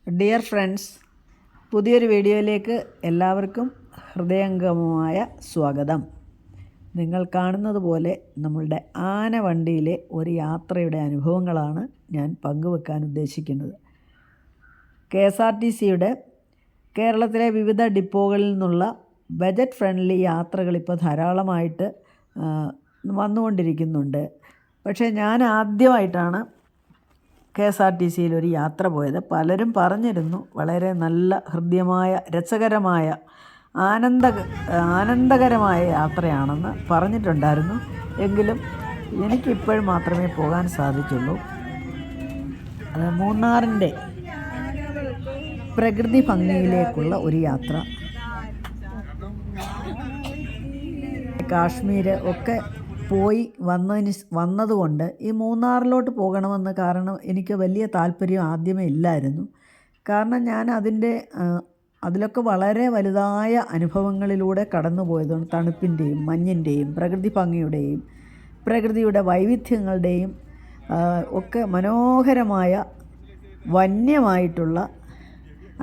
Dear friends, പുതിയൊരു വീഡിയോയിലേക്ക് എല്ലാവർക്കും ഹൃദയംഗമമായ സ്വാഗതം. നിങ്ങൾ കാണുന്നത് പോലെ നമ്മളുടെ ആനവണ്ടിയിലെ ഒരു യാത്രയുടെ അനുഭവങ്ങളാണ് ഞാൻ പങ്കുവെക്കാൻ ഉദ്ദേശിക്കുന്നത്. KSRTCയുടെ കേരളത്തിലെ വിവിധ ഡിപ്പോകളിൽ നിന്നുള്ള ബജറ്റ് ഫ്രണ്ട്ലി യാത്രകൾ ഇപ്പോൾ ധാരാളമായിട്ട് വന്നുകൊണ്ടിരിക്കുന്നുണ്ട്. പക്ഷേ ഞാൻ ആദ്യമായിട്ടാണ് KSRTCയിൽ ഒരു യാത്ര പോയത്. പലരും പറഞ്ഞിരുന്നു വളരെ നല്ല ഹൃദ്യമായ, രസകരമായ, ആനന്ദകരമായ യാത്രയാണെന്ന് പറഞ്ഞിട്ടുണ്ടായിരുന്നു. എങ്കിലും എനിക്കിപ്പോഴും മാത്രമേ പോകാൻ സാധിച്ചുള്ളൂ. മൂന്നാറിൻ്റെ പ്രകൃതി ഭംഗിയിലേക്കുള്ള ഒരു യാത്ര. കാശ്മീർ ഒക്കെ പോയി വന്നതുകൊണ്ട് ഈ മൂന്നാറിലോട്ട് പോകണമെന്ന് കാരണം എനിക്ക് വലിയ താല്പര്യം ആദ്യമേ ഇല്ലായിരുന്നു. കാരണം ഞാൻ അതിലൊക്കെ വളരെ വലുതായ അനുഭവങ്ങളിലൂടെ കടന്നു പോയതുകൊണ്ട് തണുപ്പിൻ്റെയും മഞ്ഞിൻ്റെയും പ്രകൃതി ഭംഗിയുടെയും പ്രകൃതിയുടെ വൈവിധ്യങ്ങളുടെയും ഒക്കെ മനോഹരമായ വന്യമായിട്ടുള്ള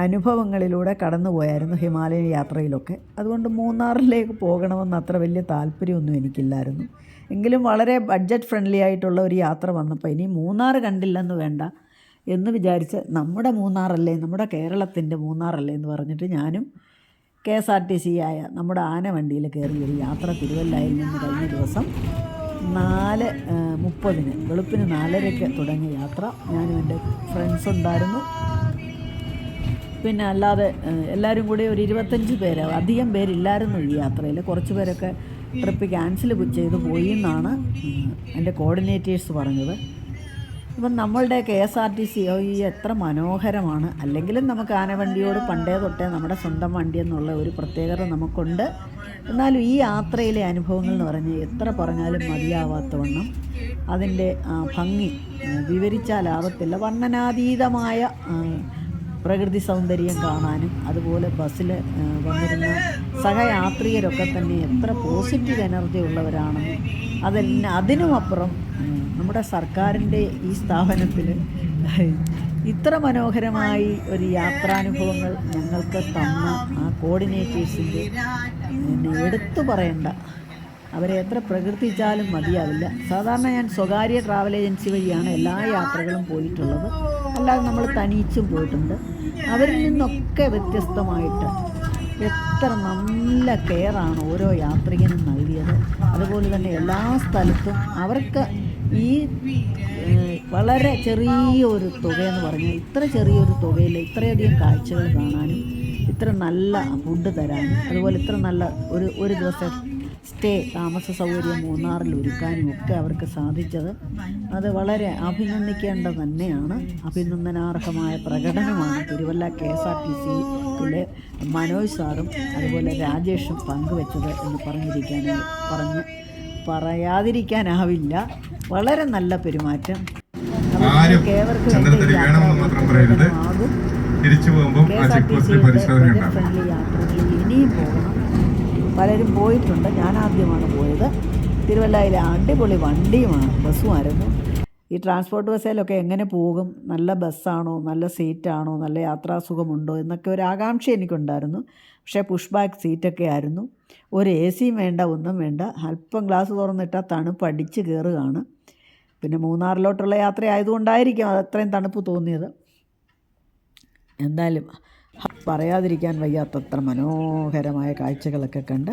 അനുഭവങ്ങളിലൂടെ കടന്നു പോയായിരുന്നു ഹിമാലയ യാത്രയിലൊക്കെ. അതുകൊണ്ട് മൂന്നാറിലേക്ക് പോകണമെന്ന് അത്ര വലിയ താല്പര്യമൊന്നും എനിക്കില്ലായിരുന്നു. എങ്കിലും വളരെ ബഡ്ജറ്റ് ഫ്രണ്ട്ലി ആയിട്ടുള്ള ഒരു യാത്ര വന്നപ്പോൾ ഇനി മൂന്നാർ കണ്ടില്ലെന്ന് വേണ്ട എന്ന് വിചാരിച്ച് നമ്മുടെ മൂന്നാറല്ലേ, നമ്മുടെ കേരളത്തിൻ്റെ മൂന്നാറല്ലേ എന്ന് പറഞ്ഞിട്ട് ഞാനും KSRTC ആയ നമ്മുടെ ആനവണ്ടിയിൽ കയറി ഒരു യാത്ര തിരുവല്ലയിൽ നിന്ന് കഴിഞ്ഞ ദിവസം 4:30 വെളുപ്പിന് 4:30 തുടങ്ങിയ യാത്ര. ഞാനും എൻ്റെ ഫ്രണ്ട്സ് ഉണ്ടായിരുന്നു. പിന്നെ അല്ലാതെ എല്ലാവരും കൂടി ഒരു 25 പേര്, അധികം പേരില്ലായിരുന്നു ഈ യാത്രയിൽ. കുറച്ച് പേരൊക്കെ ട്രിപ്പ് ക്യാൻസൽ ചെയ്ത് പോയി എന്നാണ് എൻ്റെ കോർഡിനേറ്റേഴ്സ് പറഞ്ഞത്. ഇപ്പം നമ്മളുടെ KSRTC എത്ര മനോഹരമാണ്. അല്ലെങ്കിലും നമുക്ക് ആനവണ്ടിയോട് പണ്ടേ തൊട്ടേ നമ്മുടെ സ്വന്തം വണ്ടി എന്നുള്ള ഒരു പ്രത്യേകത നമുക്കുണ്ട്. എന്നാലും ഈ യാത്രയിലെ അനുഭവങ്ങൾ എന്ന് പറഞ്ഞാൽ എത്ര പറഞ്ഞാലും മതിയാവാത്തവണ്ണം അതിൻ്റെ ഭംഗി വിവരിച്ചാലാവത്തില്ല. വർണ്ണനാതീതമായ പ്രകൃതി സൗന്ദര്യം കാണാനും അതുപോലെ ബസ്സിൽ വന്നിരുന്ന സഹയാത്രികരൊക്കെ തന്നെ എത്ര പോസിറ്റീവ് എനർജി ഉള്ളവരാണെന്നും അതിനുമപ്പുറം നമ്മുടെ സർക്കാരിൻ്റെ ഈ സ്ഥാപനത്തിൽ ഇത്ര മനോഹരമായി ഒരു യാത്രാനുഭവങ്ങൾ ഞങ്ങൾക്ക് തന്ന ആ കോർഡിനേറ്റേഴ്സിൻ്റെ എടുത്തു പറയേണ്ട, അവരെ എത്ര പ്രകീർത്തിച്ചാലും മതിയാവില്ല. സാധാരണ ഞാൻ സ്വകാര്യ ട്രാവൽ ഏജൻസി വഴിയാണ് എല്ലാ യാത്രകളും പോയിട്ടുള്ളത്. അല്ലാതെ നമ്മൾ തനിച്ചും പോയിട്ടുണ്ട്. അവരിൽ നിന്നൊക്കെ വ്യത്യസ്തമായിട്ട് എത്ര നല്ല കെയറാണ് ഓരോ യാത്രികനും നൽകിയത്. അതുപോലെ തന്നെ എല്ലാ സ്ഥലത്തും അവർക്ക് ഈ വളരെ ചെറിയൊരു തുകയെന്ന് പറഞ്ഞാൽ ഇത്ര ചെറിയൊരു തുകയിൽ ഇത്രയധികം കാഴ്ചകൾ കാണാനും ഇത്ര നല്ല ഫുഡ് തരാനും അതുപോലെ ഇത്ര നല്ല ഒരു ദിവസം താമസ സൗകര്യം മൂന്നാറിൽ ഒരുക്കാനും ഒക്കെ അവർക്ക് സാധിച്ചത് അത് വളരെ അഭിനന്ദിക്കേണ്ടത് തന്നെയാണ്. അഭിനന്ദനാർഹമായ പ്രകടനമാണ് തിരുവല്ല KSRTCയിലെ മനോജ് സാറും അതുപോലെ രാജേഷും പങ്കുവെച്ചത് എന്ന് പറയാതിരിക്കാനാവില്ല. വളരെ നല്ല പെരുമാറ്റം. ഏവർക്കും ഫ്രണ്ട്ലി യാത്രകളിൽ ഇനിയും പോകണം. പലരും പോയിട്ടുണ്ട്. ഞാൻ ആദ്യമാണ് പോയത്. തിരുവല്ലയിലെ അടിപൊളി വണ്ടിയുമാണ്, ബസ്സുമായിരുന്നു. ഈ ട്രാൻസ്പോർട്ട് ബസ്സിലൊക്കെ എങ്ങനെ പോകും, നല്ല ബസ്സാണോ, നല്ല സീറ്റാണോ, നല്ല യാത്രാസുഖമുണ്ടോ എന്നൊക്കെ ഒരു ആകാംക്ഷ എനിക്കുണ്ടായിരുന്നു. പക്ഷേ പുഷ് ബാക്ക് സീറ്റൊക്കെ ആയിരുന്നു. ഒരു AC വേണ്ട, ഒന്നും വേണ്ട. അല്പം ഗ്ലാസ് തുറന്നിട്ടാൽ തണുപ്പ് അടിച്ച് കയറുകയാണ്. പിന്നെ മൂന്നാറിലോട്ടുള്ള യാത്ര ആയതുകൊണ്ടായിരിക്കും അത് അത്രയും തണുപ്പ് തോന്നിയത്. എന്തായാലും പറയാതിരിക്കാൻ വയ്യാത്തത്ര മനോഹരമായ കാഴ്ചകളൊക്കെ കണ്ട്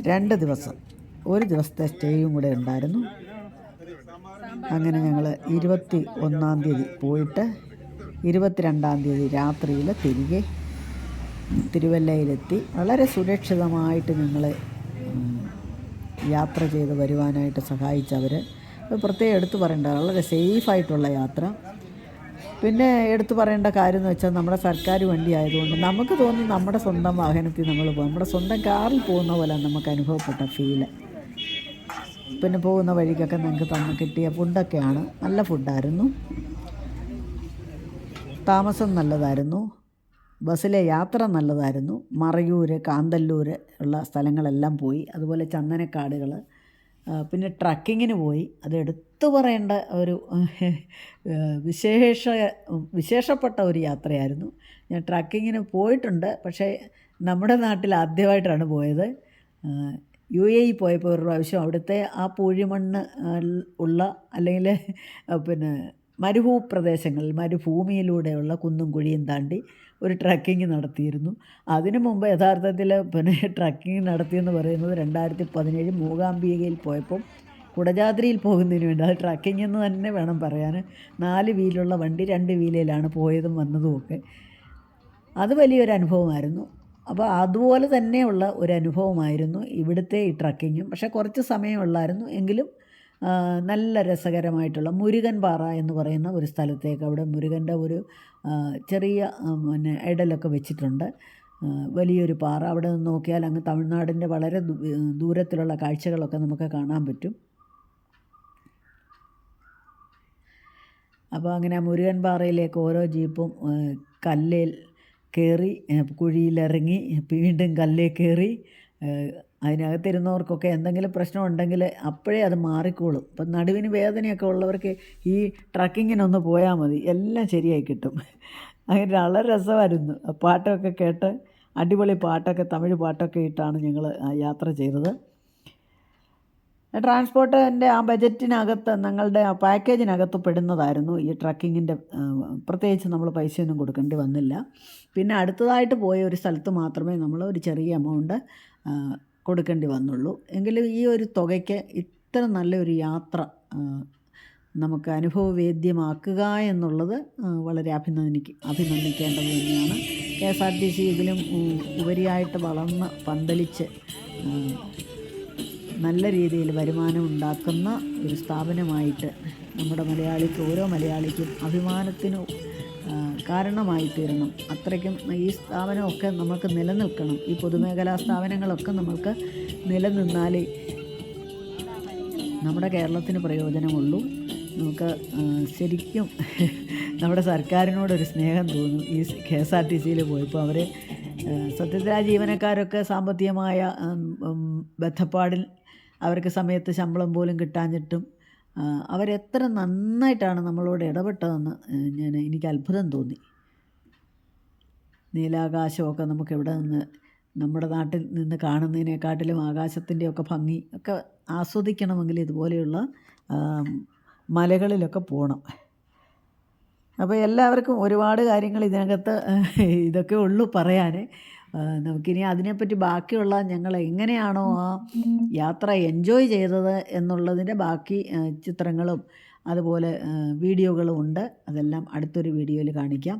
2 ദിവസം, ഒരു ദിവസത്തെ സ്റ്റേയും കൂടെ ഉണ്ടായിരുന്നു. അങ്ങനെ ഞങ്ങൾ 21-ാം തീയതി പോയിട്ട് 22-ാം തീയതി രാത്രിയിൽ തിരികെ തിരുവല്ലയിലെത്തി. വളരെ സുരക്ഷിതമായിട്ട് ഞങ്ങളെ യാത്ര ചെയ്ത് വരുവാനായിട്ട് സഹായിച്ചവർ പ്രത്യേകം എടുത്തു പറയേണ്ട, വളരെ സേഫായിട്ടുള്ള യാത്ര. പിന്നെ എടുത്തു പറയേണ്ട കാര്യം എന്ന് വെച്ചാൽ നമ്മുടെ സർക്കാർ വണ്ടി ആയതുകൊണ്ട് നമുക്ക് തോന്നുന്നു നമ്മുടെ സ്വന്തം വാഹനത്തിൽ നമ്മൾ പോകും, നമ്മുടെ സ്വന്തം കാറിൽ പോകുന്ന പോലെ നമുക്ക് അനുഭവപ്പെട്ട ഫീല്. പിന്നെ പോകുന്ന വഴിക്കൊക്കെ ഞങ്ങൾക്ക് കിട്ടിയ ഫുഡൊക്കെയാണ് നല്ല ഫുഡായിരുന്നു. താമസം നല്ലതായിരുന്നു. ബസ്സിലെ യാത്ര നല്ലതായിരുന്നു. മറയൂർ, കാന്തല്ലൂർ ഉള്ള സ്ഥലങ്ങളെല്ലാം പോയി. അതുപോലെ ചന്ദനക്കാടുകൾ, പിന്നെ ട്രക്കിങ്ങിന് പോയി. അത് എടുത്തു പറയേണ്ട ഒരു വിശേഷപ്പെട്ട ഒരു യാത്രയായിരുന്നു. ഞാൻ ട്രക്കിങ്ങിന് പോയിട്ടുണ്ട്, പക്ഷേ നമ്മുടെ നാട്ടിൽ ആദ്യമായിട്ടാണ് പോയത്. UAE പോയപ്പോൾ ഒരു പ്രാവശ്യം അവിടുത്തെ ആ പൂഴിമണ്ണ് ഉള്ള അല്ലെങ്കിൽ പിന്നെ മരുഭൂപ്രദേശങ്ങളിൽ മരുഭൂമിയിലൂടെയുള്ള കുന്നും കുഴിയും താണ്ടി ഒരു ട്രക്കിങ് നടത്തിയിരുന്നു. അതിനു മുമ്പ് യഥാർത്ഥത്തിൽ പിന്നെ ട്രക്കിങ് നടത്തിയെന്ന് പറയുന്നത് 2017 മൂകാംബികയിൽ പോയപ്പോൾ കുടജാദ്രിയിൽ പോകുന്നതിന് വേണ്ടി. അത് ട്രക്കിംഗ് എന്ന് തന്നെ വേണം പറയാൻ. 4 വീലുള്ള വണ്ടി 2 വീലയിലാണ് പോയതും വന്നതുമൊക്കെ. അത് വലിയൊരു അനുഭവമായിരുന്നു. അപ്പോൾ അതുപോലെ തന്നെയുള്ള ഒരു അനുഭവമായിരുന്നു ഇവിടുത്തെ ഈ ട്രക്കിങ്ങും. പക്ഷേ കുറച്ച് സമയമുള്ളായിരുന്നു, എങ്കിലും നല്ല രസകരമായിട്ടുള്ള മുരുകൻ പാറ എന്ന് പറയുന്ന ഒരു സ്ഥലത്തേക്ക്, അവിടെ മുരുകൻ്റെ ഒരു ചെറിയ പിന്നെ ഐഡലൊക്കെ വെച്ചിട്ടുണ്ട്. വലിയൊരു പാറ. അവിടെ നിന്ന് നോക്കിയാൽ അങ്ങ് തമിഴ്നാടിൻ്റെ വളരെ ദൂരത്തിലുള്ള കാഴ്ചകളൊക്കെ നമുക്ക് കാണാൻ പറ്റും. അപ്പോൾ അങ്ങനെ ആ മുരുകൻ പാറയിലേക്ക് ഓരോ ജീപ്പും കല്ലിൽ കയറി, കുഴിയിലിറങ്ങി, വീണ്ടും കല്ലിൽ കയറി. അതിനകത്തിരുന്നവർക്കൊക്കെ എന്തെങ്കിലും പ്രശ്നമുണ്ടെങ്കിൽ അപ്പോഴേ അത് മാറിക്കോളും. ഇപ്പം നടുവിന് വേദനയൊക്കെ ഉള്ളവർക്ക് ഈ ട്രക്കിങ്ങിനൊന്ന് പോയാൽ മതി, എല്ലാം ശരിയായി കിട്ടും. അങ്ങനെ വളരെ രസമായിരുന്നു. പാട്ടൊക്കെ കേട്ട്, അടിപൊളി പാട്ടൊക്കെ, തമിഴ് പാട്ടൊക്കെ ഇട്ടാണ് ഞങ്ങൾ യാത്ര ചെയ്തത്. ട്രാൻസ്പോർട്ടിൻ്റെ ആ ബജറ്റിനകത്ത്, ഞങ്ങളുടെ ആ പാക്കേജിനകത്ത് പെടുന്നതായിരുന്നു ഈ ട്രക്കിങ്ങിൻ്റെ. പ്രത്യേകിച്ച് നമ്മൾ പൈസയൊന്നും കൊടുക്കേണ്ടി വന്നില്ല. പിന്നെ അടുത്തതായിട്ട് പോയ ഒരു സ്ഥലത്ത് മാത്രമേ നമ്മൾ ഒരു ചെറിയ എമൗണ്ട് കൊടുക്കേണ്ടി വന്നുള്ളൂ. എങ്കിലും ഈ ഒരു തുകയ്ക്ക് ഇത്ര നല്ലൊരു യാത്ര നമുക്ക് അനുഭവവേദ്യമാക്കുക എന്നുള്ളത് വളരെ അഭിനന്ദിക്കേണ്ടത് തന്നെയാണ്. KSRTC ഇതിലും ഉപരിയായിട്ട് വളർന്ന് പന്തലിച്ച് നല്ല രീതിയിൽ വരുമാനം ഉണ്ടാക്കുന്ന ഒരു സ്ഥാപനമായിട്ട് നമ്മുടെ മലയാളിക്ക്, ഓരോ മലയാളിക്കും അഭിമാനത്തിന് കാരണമായി തീരണം. അത്രയ്ക്കും ഈ സ്ഥാപനമൊക്കെ നമുക്ക് നിലനിൽക്കണം. ഈ പൊതുമേഖലാ സ്ഥാപനങ്ങളൊക്കെ നമുക്ക് നിലനിന്നാലേ നമ്മുടെ കേരളത്തിന് പ്രയോജനമുള്ളൂ. നമുക്ക് ശരിക്കും നമ്മുടെ സർക്കാരിനോടൊരു സ്നേഹം തോന്നും. ഈ KSRTCയിൽ പോയപ്പോൾ അവർ സത്യത്തിൽ ആ ജീവനക്കാരൊക്കെ സാമ്പത്തികമായ ബന്ധപ്പാടിൽ അവർക്ക് സമയത്ത് ശമ്പളം പോലും കിട്ടാഞ്ഞിട്ടും അവരെത്ര നന്നായിട്ടാണ് നമ്മളോട് ഇടപെട്ടതെന്ന് എനിക്ക് അത്ഭുതം തോന്നി. നീലാകാശമൊക്കെ നമുക്ക് ഇവിടെ നിന്ന്, നമ്മുടെ നാട്ടിൽ നിന്ന് കാണുന്നതിനെക്കാട്ടിലും ആകാശത്തിൻ്റെയൊക്കെ ഭംഗി ഒക്കെ ആസ്വദിക്കണമെങ്കിൽ ഇതുപോലെയുള്ള മലകളിലൊക്കെ പോകണം. അപ്പോൾ എല്ലാവർക്കും ഒരുപാട് കാര്യങ്ങൾ ഇതിനകത്ത് ഇതൊക്കെ ഉള്ളൂ പറയാൻ. നമുക്കിനി അതിനെപ്പറ്റി ബാക്കിയുള്ള ഞങ്ങൾ എങ്ങനെയാണോ ആ യാത്ര എൻജോയ് ചെയ്തത് എന്നുള്ളതിൻ്റെ ബാക്കി ചിത്രങ്ങളും അതുപോലെ വീഡിയോകളും ഉണ്ട്. അതെല്ലാം അടുത്തൊരു വീഡിയോയിൽ കാണിക്കാം.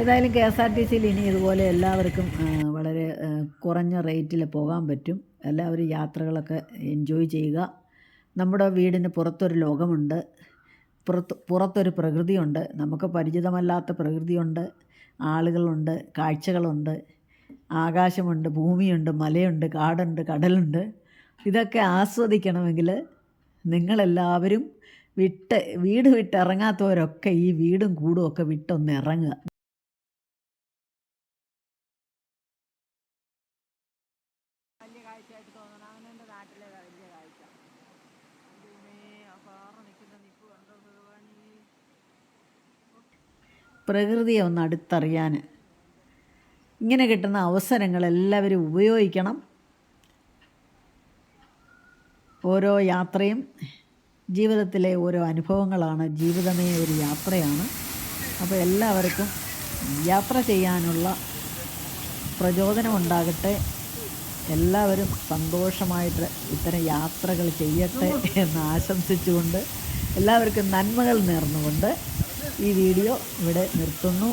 ഏതായാലും KSRTCയിൽ ഇനി ഇതുപോലെ എല്ലാവർക്കും വളരെ കുറഞ്ഞ റേറ്റിൽ പോകാൻ പറ്റും. എല്ലാവരും യാത്രകളൊക്കെ എൻജോയ് ചെയ്യുക. നമ്മുടെ വീടിന് പുറത്തൊരു ലോകമുണ്ട്, പുറത്തൊരു പ്രകൃതിയുണ്ട്. നമുക്ക് പരിചിതമല്ലാത്ത പ്രകൃതിയുണ്ട്, ആളുകളുണ്ട്, കാഴ്ചകളുണ്ട്, ആകാശമുണ്ട്, ഭൂമിയുണ്ട്, മലയുണ്ട്, കാടുണ്ട്, കടലുണ്ട്. ഇതൊക്കെ ആസ്വദിക്കണമെങ്കിൽ നിങ്ങളെല്ലാവരും വീട് വിട്ടിറങ്ങാത്തവരൊക്കെ ഈ വീടും കൂടും ഒക്കെ വിട്ടൊന്ന് ഇറങ്ങുക. പ്രകൃതിയെ ഒന്ന് അടുത്തറിയാൻ ഇങ്ങനെ കിട്ടുന്ന അവസരങ്ങൾ എല്ലാവരും ഉപയോഗിക്കണം. ഓരോ യാത്രയും ജീവിതത്തിലെ ഓരോ അനുഭവങ്ങളാണ്. ജീവിതമേ ഒരു യാത്രയാണ്. അപ്പോൾ എല്ലാവർക്കും യാത്ര ചെയ്യാനുള്ള പ്രചോദനമുണ്ടാകട്ടെ. എല്ലാവരും സന്തോഷമായിട്ട് ഇത്തരം യാത്രകൾ ചെയ്യട്ടെ എന്ന് ആശംസിച്ചുകൊണ്ട്, എല്ലാവർക്കും നന്മകൾ നേർന്നുകൊണ്ട് ഈ വീഡിയോ ഇവിടെ നിർത്തുന്നു.